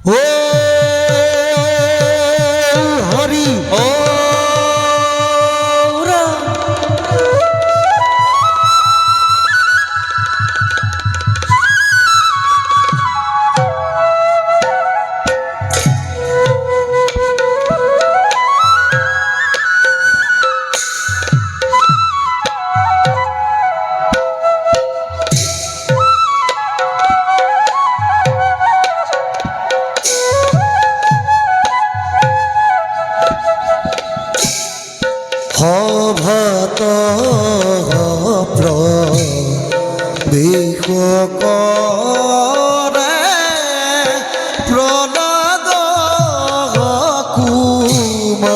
ও হৰি ও ভত প্ৰবেশ কৰে প্ৰহ্লাদ কুমাৰ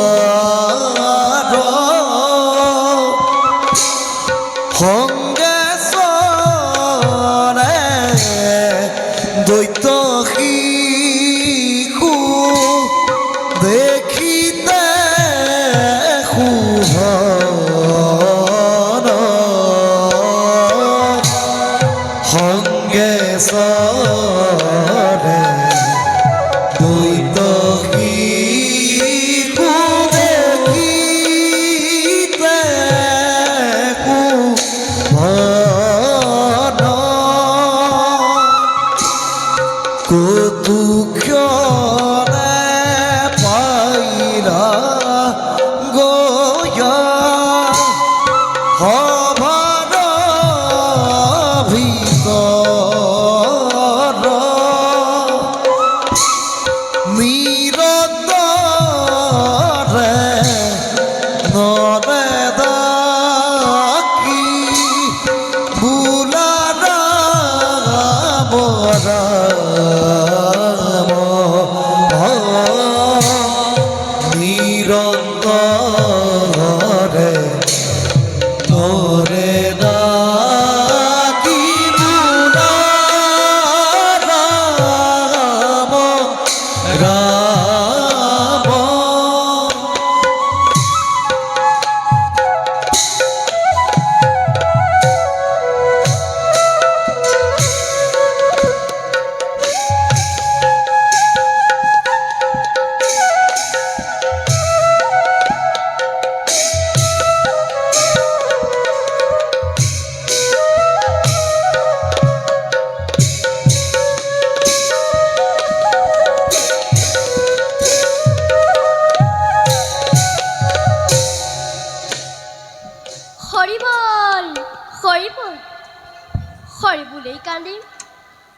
সংগেশ্বৰে দৈত্য শিশু দেখিতে সংগেশ্বৰে দৈত্য শিশু দেখিতে কৌতুক্ষণে পাইলা গয়া সভাৰ ভিতৰ নিৰন্তৰে নৰে দাকি বোলা ৰাম নিৰন্তৰে নৰে দাকি বোলা ৰাম ৰাম হৰিবল হৰিবল হৰি বুলেই কান্দে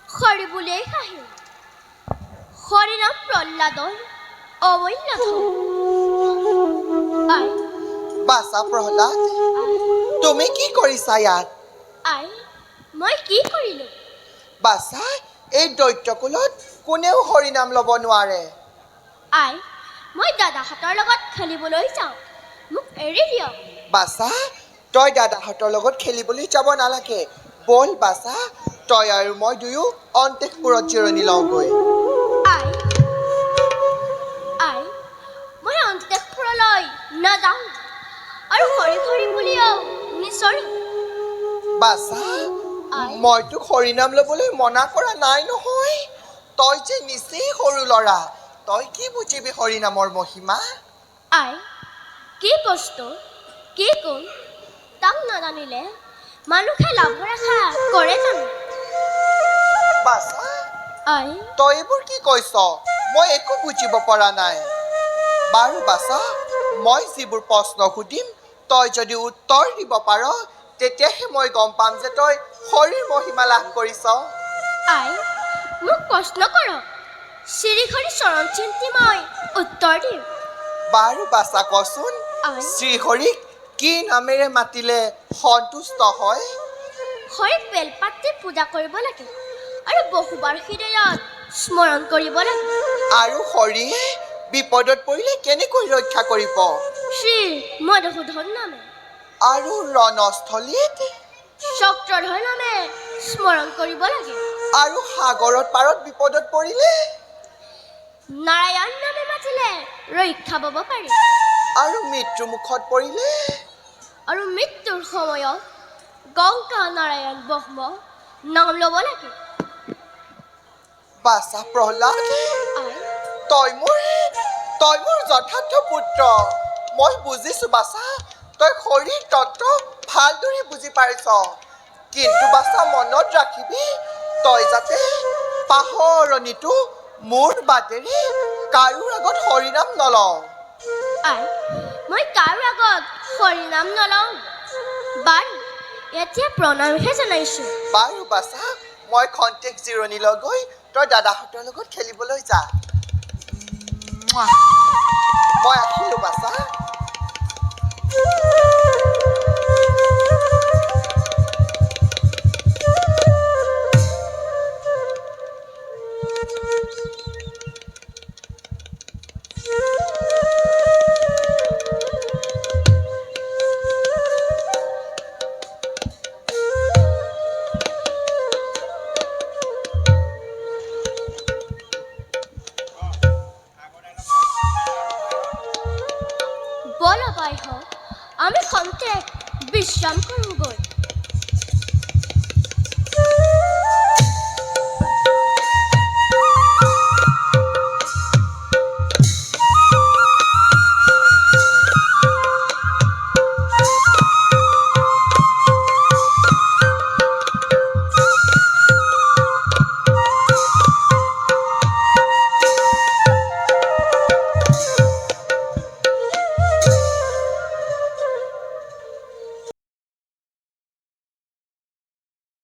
হৰি বুলেই হাঁহে হৰিনাম প্ৰহ্লাদৰ অমূল্য আই বাছা প্ৰহ্লাদ, তুমি কি কৰিছা ইয়াত? আই মই কি কৰিলোঁ? বাছা, এই দৈত্যকুলত কোনেও হৰিনাম ল'ব নোৱাৰে। আই মই দাদাহঁতৰ লগত খেলিবলৈ যাওঁ, মোক এৰি দিয়ক। বাছা, তই দাদাহঁতৰ লগত খেলিবলৈ যাব নালাগে। বল বাছা, তই আৰু মই দুয়ো অন্তেশপুৰত জিৰণি লওঁগৈ। আই আই মই অন্তেশপুৰলৈ নাযাওঁ আৰু হৰি হৰি বুলিও নিচৰো। বাছা, আই মই তোক হৰিনাম ল'বলৈ মনা কৰা নাই নহয়। তই যে নিচেই সৰু ল'ৰা, তই কি বুজিবি হৰিনামৰ মহিমা? আই কি বস্তু কি গুণ তাক নাজানিলে মানুহে লাভৰ আশা কৰে জানো? বাছা, আই তই এইবোৰ কি কৈছ? মই একো বুজিব পৰা নাই। বাৰু বাছা, মই যিবোৰ প্ৰশ্ন সুধিম তই যদি উত্তৰ দিব পাৰ তেতিয়াহে মই গম পাম যে তই হৰিৰ মহিমা লাভ কৰিছ। আই মোক প্ৰশ্ন কৰক, শ্ৰী হৰি চৰণ চিন্তি মই উত্তৰ দিম। বাৰু বাছা কচোন, আই শ্ৰীহৰিক কি নামেৰে মাতিলে সন্তুষ্ট হয়? হৰিক বেলপাত পূজা কৰিব লাগে আৰু বহুবাৰ হৃদয়ত স্মৰণ কৰিব লাগে। আৰু হৰিয়ে বিপদত পৰিলে কেনেকৈ ৰক্ষা কৰিব? শ্ৰী মধুসূদন নামে আৰু ৰণস্থলীত চক্ৰধৰ নামে স্মৰণ কৰিব লাগে। আৰু সাগৰত পাৰত বিপদত পৰিলে নাৰায়ণ নামে মাতিলে ৰক্ষা পাব পাৰি। আৰু মৃত্যু মুখত পৰিলে আৰু মৃত্যুৰ সময়ত গংগা নাৰায়ণ ব্ৰহ্ম নাম ল'ব লাগে। বাছা প্ৰহ্লাদ, আই তই মোৰ যথাৰ্থ পুত্ৰ মই বুজিছো বাছা তই শৰীৰ তত্ত্ব ভালদৰে বুজি পাৰিছ কিন্তু বাছা মনত ৰাখিবি তই যাতে পাহৰণিটো মোৰ বাদেৰে কাৰো আগত হৰিনাম নলওঁ আই মই কাৰো আগত হৰিনাম নলওঁ বাৰু এতিয়া প্ৰণামহে জনাইছোঁ বাৰু বাছা মই খন্তেক জিৰণি লৈ গৈ তই দাদাহঁতৰ লগত খেলিবলৈ যা মই আহিলোঁ বাছা বল বাইহ আমি খন্তেক বিশ্ৰাম কৰোঁগৈ